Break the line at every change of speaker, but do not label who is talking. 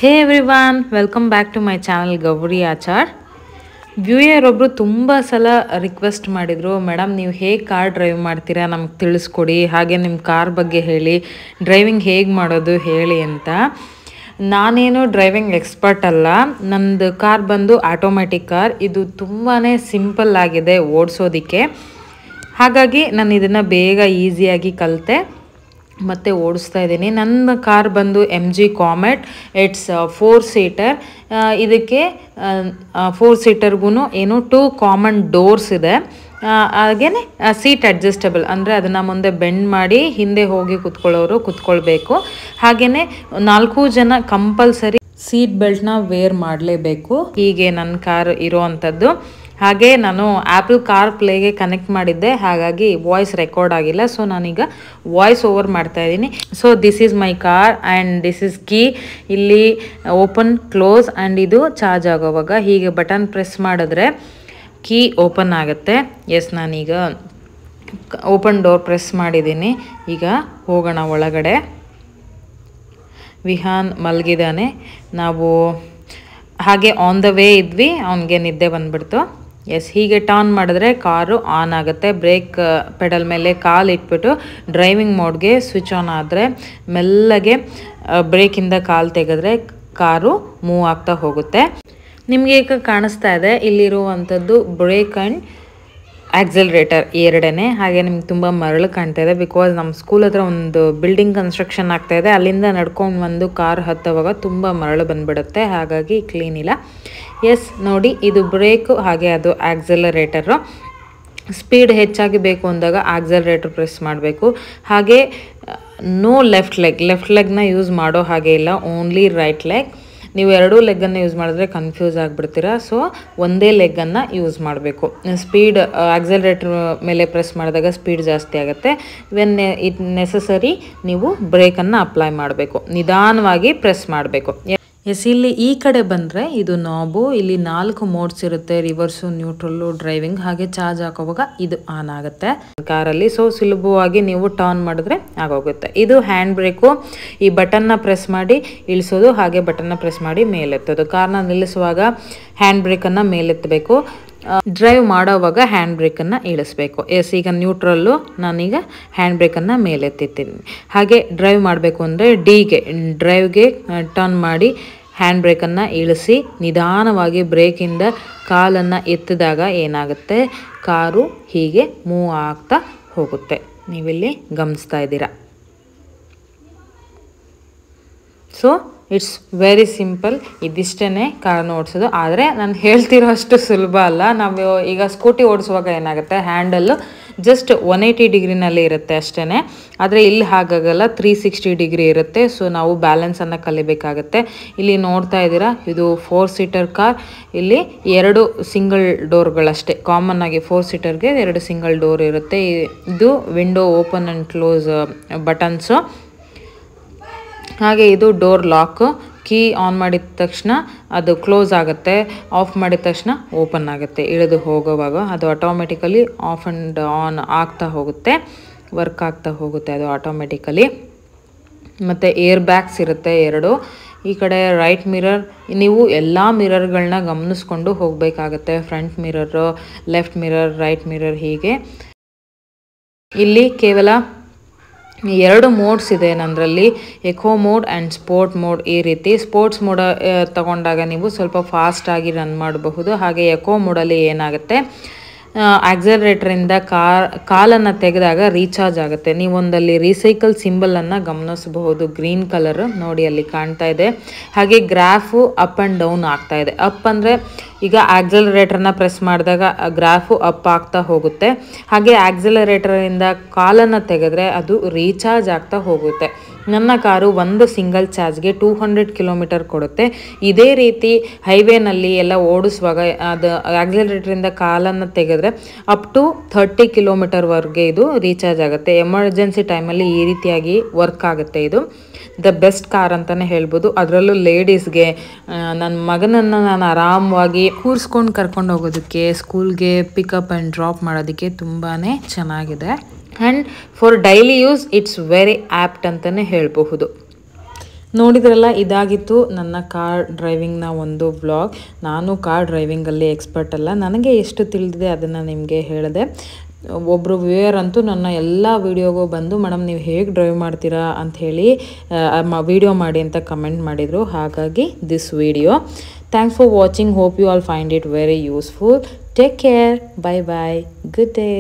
Hey everyone, welcome back to my channel Gauri Achar. ವ್ಯೂಯರ್ ಒಬ್ಬರು ತುಂಬ ಸಲ ರಿಕ್ವೆಸ್ಟ್ ಮಾಡಿದರು, ಮೇಡಮ್ ನೀವು ಹೇಗೆ ಕಾರ್ ಡ್ರೈವ್ ಮಾಡ್ತೀರಾ ನಮ್ಗೆ ತಿಳಿಸ್ಕೊಡಿ, ಹಾಗೆ ನಿಮ್ಮ ಕಾರ್ ಬಗ್ಗೆ ಹೇಳಿ, ಡ್ರೈವಿಂಗ್ ಹೇಗೆ ಮಾಡೋದು ಹೇಳಿ ಅಂತ. ನಾನೇನು ಡ್ರೈವಿಂಗ್ ಎಕ್ಸ್ಪರ್ಟ್ ಅಲ್ಲ, ನಂದು ಕಾರ್ ಬಂದು ಆಟೋಮ್ಯಾಟಿಕ್ ಕಾರ್. ಇದು ತುಂಬಾ ಸಿಂಪಲ್ ಆಗಿದೆ ಓಡಿಸೋದಕ್ಕೆ, ಹಾಗಾಗಿ ನಾನು ಇದನ್ನು ಬೇಗ ಈಸಿಯಾಗಿ ಕಲಿತೆ ಮತ್ತು ಓಡಿಸ್ತಾ ಇದ್ದೀನಿ. ನನ್ನ ಕಾರ್ ಬಂದು MG ಕಾಮೆಟ್. It's 4 seater. ಇದಕ್ಕೆ 4 ಸೀಟರ್ಗೂ ಏನು 2 ಕಾಮನ್ ಡೋರ್ಸ್ ಇದೆ. ಹಾಗೆಯೇ ಸೀಟ್ ಅಡ್ಜಸ್ಟಬಲ್, ಅಂದರೆ ಅದನ್ನು ಮುಂದೆ ಬೆಂಡ್ ಮಾಡಿ ಹಿಂದೆ ಹೋಗಿ ಕೂತ್ಕೊಳ್ಳೋರು ಕೂತ್ಕೊಳ್ಬೇಕು. ಹಾಗೆಯೇ 4 ಜನ ಕಂಪಲ್ಸರಿ ಸೀಟ್ ಬೆಲ್ಟ್ನ ವೇರ್ ಮಾಡಲೇಬೇಕು. ಹೀಗೆ ನನ್ನ ಕಾರ್ ಇರೋ ಅಂಥದ್ದು. ಹಾಗೆ ನಾನು ಆ್ಯಪಲ್ ಕಾರ್ ಪ್ಲೇಗೆ ಕನೆಕ್ಟ್ ಮಾಡಿದ್ದೆ, ಹಾಗಾಗಿ ವಾಯ್ಸ್ ರೆಕಾರ್ಡ್ ಆಗಿಲ್ಲ. ಸೊ ನಾನೀಗ ವಾಯ್ಸ್ ಓವರ್ ಮಾಡ್ತಾ ಇದ್ದೀನಿ. So this is my car and this is key. ಇಲ್ಲಿ ಓಪನ್ ಕ್ಲೋಸ್ ಆ್ಯಂಡ್ ಇದು ಚಾರ್ಜ್ ಆಗೋವಾಗ ಹೀಗೆ ಬಟನ್ ಪ್ರೆಸ್ ಮಾಡಿದ್ರೆ ಕೀ ಓಪನ್ ಆಗುತ್ತೆ. ಎಸ್, ನಾನೀಗ ಓಪನ್ ಡೋರ್ ಪ್ರೆಸ್ ಮಾಡಿದ್ದೀನಿ. ಈಗ ಹೋಗೋಣ ಒಳಗಡೆ. ವಿಹಾನ್ ಮಲಗಿದ್ದಾನೆ. ನಾವು ಹಾಗೆ ಆನ್ ದ ವೇ ಇದ್ವಿ, ಅವನಿಗೆ ನಿದ್ದೆ ಬಂದುಬಿಡ್ತು. ಎಸ್, ಹೀಗೆ ಟರ್ನ್ ಮಾಡಿದ್ರೆ ಕಾರು ಆನ್ ಆಗುತ್ತೆ. ಬ್ರೇಕ್ ಪೆಡಲ್ ಮೇಲೆ ಕಾಲು ಇಟ್ಬಿಟ್ಟು ಡ್ರೈವಿಂಗ್ ಮೋಡ್ಗೆ ಸ್ವಿಚ್ ಆನ್ ಆದರೆ ಮೆಲ್ಲಗೆ ಬ್ರೇಕಿಂದ ಕಾಲು ತೆಗೆದ್ರೆ ಕಾರು ಮೂವ್ ಆಗ್ತಾ ಹೋಗುತ್ತೆ. ನಿಮಗೆ ಈಗ ಕಾಣಿಸ್ತಾ ಇದೆ ಇಲ್ಲಿರುವಂಥದ್ದು ಬ್ರೇಕ್ ಆ್ಯಂಡ್ ಆಕ್ಸಲರೇಟರ್ ಎರಡನೇ. ಹಾಗೆ ನಿಮ್ಗೆ ತುಂಬ ಮರಳು ಕಾಣ್ತಾ ಇದೆ, ಬಿಕಾಸ್ ನಮ್ಮ ಸ್ಕೂಲ್ ಹತ್ರ ಒಂದು ಬಿಲ್ಡಿಂಗ್ ಕನ್ಸ್ಟ್ರಕ್ಷನ್ ಆಗ್ತಾಯಿದೆ. ಅಲ್ಲಿಂದ ನಡ್ಕೊಂಡು ಒಂದು ಕಾರ್ ಹತ್ತುವಾಗ ತುಂಬ ಮರಳು ಬಂದುಬಿಡುತ್ತೆ, ಹಾಗಾಗಿ ಕ್ಲೀನ್ ಇಲ್ಲ. ಎಸ್ ನೋಡಿ, ಇದು ಬ್ರೇಕು, ಹಾಗೆ ಅದು ಆಕ್ಸಲರೇಟರು. ಸ್ಪೀಡ್ ಹೆಚ್ಚಾಗಿ ಬೇಕು ಅಂದಾಗ ಆಕ್ಸಲರೇಟರ್ ಪ್ರೆಸ್ ಮಾಡಬೇಕು. ಹಾಗೆ ನೋ ಲೆಫ್ಟ್ ಲೆಗ್ನ ಯೂಸ್ ಮಾಡೋ ಹಾಗೆ ಇಲ್ಲ, ಓನ್ಲಿ ರೈಟ್ ಲೆಗ್. ನೀವು ಎರಡೂ ಲೆಗ್ಗನ್ನು ಯೂಸ್ ಮಾಡಿದ್ರೆ ಕನ್ಫ್ಯೂಸ್ ಆಗಿಬಿಡ್ತೀರಾ. ಸೊ ಒಂದೇ ಲೆಗ್ಗನ್ನು ಯೂಸ್ ಮಾಡಬೇಕು. ಸ್ಪೀಡ್ ಆಕ್ಸಲರೇಟರ್ ಮೇಲೆ ಪ್ರೆಸ್ ಮಾಡಿದಾಗ ಸ್ಪೀಡ್ ಜಾಸ್ತಿ ಆಗುತ್ತೆ. ವೆನ್ ಇಟ್ ನೆಸಸರಿ ನೀವು ಬ್ರೇಕನ್ನು ಅಪ್ಲೈ ಮಾಡಬೇಕು, ನಿಧಾನವಾಗಿ ಪ್ರೆಸ್ ಮಾಡಬೇಕು. ಎಸ್, ಇಲ್ಲಿ ಈ ಕಡೆ ಬಂದರೆ ಇದು ನಾಬು. ಇಲ್ಲಿ 4 ಮೋಡ್ಸ್ ಇರುತ್ತೆ, ರಿವರ್ಸು, ನ್ಯೂಟ್ರಲ್ಲು, ಡ್ರೈವಿಂಗ್. ಹಾಗೆ ಚಾರ್ಜ್ ಹಾಕೋವಾಗ ಇದು ಆನ್ ಆಗುತ್ತೆ ಕಾರಲ್ಲಿ. ಸೊ ಸುಲಭವಾಗಿ ನೀವು ಟರ್ನ್ ಮಾಡಿದ್ರೆ ಆಗೋಗುತ್ತೆ. ಇದು ಹ್ಯಾಂಡ್ ಬ್ರೇಕು. ಈ ಬಟನ್ನ ಪ್ರೆಸ್ ಮಾಡಿ ಇಳಿಸೋದು, ಹಾಗೆ ಬಟನ್ನ ಪ್ರೆಸ್ ಮಾಡಿ ಮೇಲೆತ್ತೋದು. ಕಾರ್ನ ನಿಲ್ಲಿಸುವಾಗ ಹ್ಯಾಂಡ್ ಬ್ರೇಕನ್ನು ಮೇಲೆತ್ತಬೇಕು, ಡ್ರೈವ್ ಮಾಡೋವಾಗ ಹ್ಯಾಂಡ್ ಬ್ರೇಕನ್ನು ಇಳಿಸ್ಬೇಕು. ಎಸ್, ಈಗ ನ್ಯೂಟ್ರಲ್ಲು, ನಾನೀಗ ಹ್ಯಾಂಡ್ ಬ್ರೇಕನ್ನು ಮೇಲೆತ್ತಿದ್ದೀನಿ. ಹಾಗೆ ಡ್ರೈವ್ ಮಾಡಬೇಕು ಅಂದರೆ ಡ್ರೈವ್ಗೆ ಟರ್ನ್ ಮಾಡಿ ಹ್ಯಾಂಡ್ ಬ್ರೇಕನ್ನು ಇಳಿಸಿ ನಿಧಾನವಾಗಿ ಬ್ರೇಕಿಂದ ಕಾಲನ್ನು ಎತ್ತಿದಾಗ ಏನಾಗುತ್ತೆ, ಕಾರು ಹೀಗೆ ಮೂವ್ ಆಗ್ತಾ ಹೋಗುತ್ತೆ. ನೀವಿಲ್ಲಿ ಗಮನಿಸ್ತಾ ಇದ್ದೀರಾ. So it's very simple. ಇದಿಷ್ಟೇ ಕಾರನ್ನು ಓಡಿಸೋದು. ಆದರೆ ನಾನು ಹೇಳ್ತಿರೋ ಅಷ್ಟು ಸುಲಭ ಅಲ್ಲ. ನಾವು ಈಗ ಸ್ಕೂಟಿ ಓಡಿಸುವಾಗ ಏನಾಗುತ್ತೆ, ಹ್ಯಾಂಡಲ್ಲು ಜಸ್ಟ್ 180 ಡಿಗ್ರಿನಲ್ಲಿ ಇರುತ್ತೆ ಅಷ್ಟೇ. ಆದರೆ ಇಲ್ಲಿ ಹಾಗಾಗಲ್ಲ, 360 ಡಿಗ್ರಿ ಇರುತ್ತೆ. ಸೊ ನಾವು ಬ್ಯಾಲೆನ್ಸನ್ನು ಕಲಿಬೇಕಾಗತ್ತೆ. ಇಲ್ಲಿ ನೋಡ್ತಾ ಇದ್ದೀರಾ, ಇದು 4 ಸೀಟರ್ ಕಾರ್. ಇಲ್ಲಿ 2 ಸಿಂಗಲ್ ಡೋರ್ಗಳಷ್ಟೇ. ಕಾಮನ್ ಆಗಿ 4 ಸೀಟರ್ಗೆ 2 ಸಿಂಗಲ್ ಡೋರ್ ಇರುತ್ತೆ. ಇದು window open and close buttons. ಹಾಗೆ ಇದು ಡೋರ್ ಲಾಕ್. ಕೀ ಆನ್ ಮಾಡಿದ ತಕ್ಷಣ ಅದು ಕ್ಲೋಸ್ ಆಗುತ್ತೆ, ಆಫ್ ಮಾಡಿದ ತಕ್ಷಣ ಓಪನ್ ಆಗುತ್ತೆ. ಇಳಿದು ಹೋಗುವಾಗ ಅದು ಆಟೋಮೆಟಿಕಲಿ ಆಫ್ ಆ್ಯಂಡ್ ಆನ್ ಆಗ್ತಾ ಹೋಗುತ್ತೆ, ವರ್ಕ್ ಆಗ್ತಾ ಹೋಗುತ್ತೆ ಅದು ಆಟೋಮೆಟಿಕಲಿ. ಮತ್ತು ಏರ್ ಬ್ಯಾಗ್ಸ್ ಇರುತ್ತೆ 2. ಈ ಕಡೆ ರೈಟ್ ಮಿರರ್. ನೀವು ಎಲ್ಲ ಮಿರರ್ಗಳನ್ನ ಗಮನಿಸ್ಕೊಂಡು ಹೋಗಬೇಕಾಗತ್ತೆ. Front mirror, left mirror, right mirror, ಹೀಗೆ. ಇಲ್ಲಿ ಕೇವಲ 2 ಮೋಡ್ಸ್ ಇದೆ ನನ್ನರಲ್ಲಿ, eco mode and sport mode. ಈ ರೀತಿ ಸ್ಪೋರ್ಟ್ಸ್ ಮೋಡ್ ತಗೊಂಡಾಗ ನೀವು ಸ್ವಲ್ಪ ಫಾಸ್ಟಾಗಿ ರನ್ ಮಾಡಬಹುದು. ಹಾಗೆ ಎಕೋ ಮೋಡಲ್ಲಿ ಏನಾಗುತ್ತೆ, ಆಕ್ಸಲರೇಟರಿಂದ ಕಾಲನ್ನು ತೆಗೆದಾಗ ರೀಚಾರ್ಜ್ ಆಗುತ್ತೆ. ನೀವೊಂದಲ್ಲಿ ರೀಸೈಕಲ್ ಸಿಂಬಲನ್ನು ಗಮನಿಸಬಹುದು, ಗ್ರೀನ್ ಕಲರ್ ನೋಡಿ ಅಲ್ಲಿ ಕಾಣ್ತಾ ಇದೆ. ಹಾಗೆ ಗ್ರಾಫು ಅಪ್ ಆ್ಯಂಡ್ ಡೌನ್ ಆಗ್ತಾ ಇದೆ. ಅಪ್ ಅಂದರೆ ಈಗ ಆಕ್ಸಲರೇಟರ್ನ ಪ್ರೆಸ್ ಮಾಡಿದಾಗ ಗ್ರಾಫು ಅಪ್ ಆಗ್ತಾ ಹೋಗುತ್ತೆ. ಹಾಗೆ ಆಕ್ಸಲರೇಟರಿಂದ ಕಾಲನ್ನು ತೆಗೆದ್ರೆ ಅದು ರೀಚಾರ್ಜ್ ಆಗ್ತಾ ಹೋಗುತ್ತೆ. ನನ್ನ ಕಾರು ಒಂದು ಸಿಂಗಲ್ ಚಾರ್ಜ್ಗೆ 200 ಕಿಲೋಮೀಟರ್ ಕೊಡುತ್ತೆ. ಇದೇ ರೀತಿ ಹೈವೇನಲ್ಲಿ ಎಲ್ಲ ಓಡಿಸುವಾಗ ಅದು ಆಕ್ಸಲರೇಟರಿಂದ ಕಾಲನ್ನು ತೆಗೆದ್ರೆ ಅಪ್ ಟು 30 ಕಿಲೋಮೀಟರ್ವರೆಗೆ ಇದು ರೀಚಾರ್ಜ್ ಆಗುತ್ತೆ. ಎಮರ್ಜೆನ್ಸಿ ಟೈಮಲ್ಲಿ ಈ ರೀತಿಯಾಗಿ ವರ್ಕ್ ಆಗುತ್ತೆ. ಇದು ದ ಬೆಸ್ಟ್ ಕಾರ್ ಅಂತಲೇ ಹೇಳ್ಬೋದು. ಅದರಲ್ಲೂ ಲೇಡೀಸ್ಗೆ, ನನ್ನ ಮಗನನ್ನು ನಾನು ಆರಾಮವಾಗಿ ಕೂರಿಸ್ಕೊಂಡು ಕರ್ಕೊಂಡು ಹೋಗೋದಕ್ಕೆ, ಸ್ಕೂಲ್ಗೆ ಪಿಕಪ್ ಆ್ಯಂಡ್ ಡ್ರಾಪ್ ಮಾಡೋದಕ್ಕೆ ತುಂಬಾ ಚೆನ್ನಾಗಿದೆ. And for daily use it's very apt ಅಂತಲೇ ಹೇಳಬಹುದು. ನೋಡಿದ್ರಲ್ಲ, ಇದಾಗಿತ್ತು ನನ್ನ ಕಾರ್ ಡ್ರೈವಿಂಗ್ನ ಒಂದು ವ್ಲಾಗ್. ನಾನು ಕಾರ್ ಡ್ರೈವಿಂಗಲ್ಲಿ ಎಕ್ಸ್ಪರ್ಟ್ ಅಲ್ಲ, ನನಗೆ ಎಷ್ಟು ತಿಳಿದಿದೆ ಅದನ್ನು ನಿಮಗೆ ಹೇಳಿದೆ. ಒಬ್ಬರು ವ್ಯೂಯರ್ ಅಂತೂ ನನ್ನ ಎಲ್ಲ ವೀಡಿಯೋಗೂ ಬಂದು ಮೇಡಮ್ ನೀವು ಹೇಗೆ ಡ್ರೈವ್ ಮಾಡ್ತೀರಾ ಅಂಥೇಳಿ ವಿಡಿಯೋ ಮಾಡಿ ಅಂತ ಕಮೆಂಟ್ ಮಾಡಿದರು. ಹಾಗಾಗಿ this video. Thanks for watching. Hope you all find it very useful. Take care. Bye bye. Good day.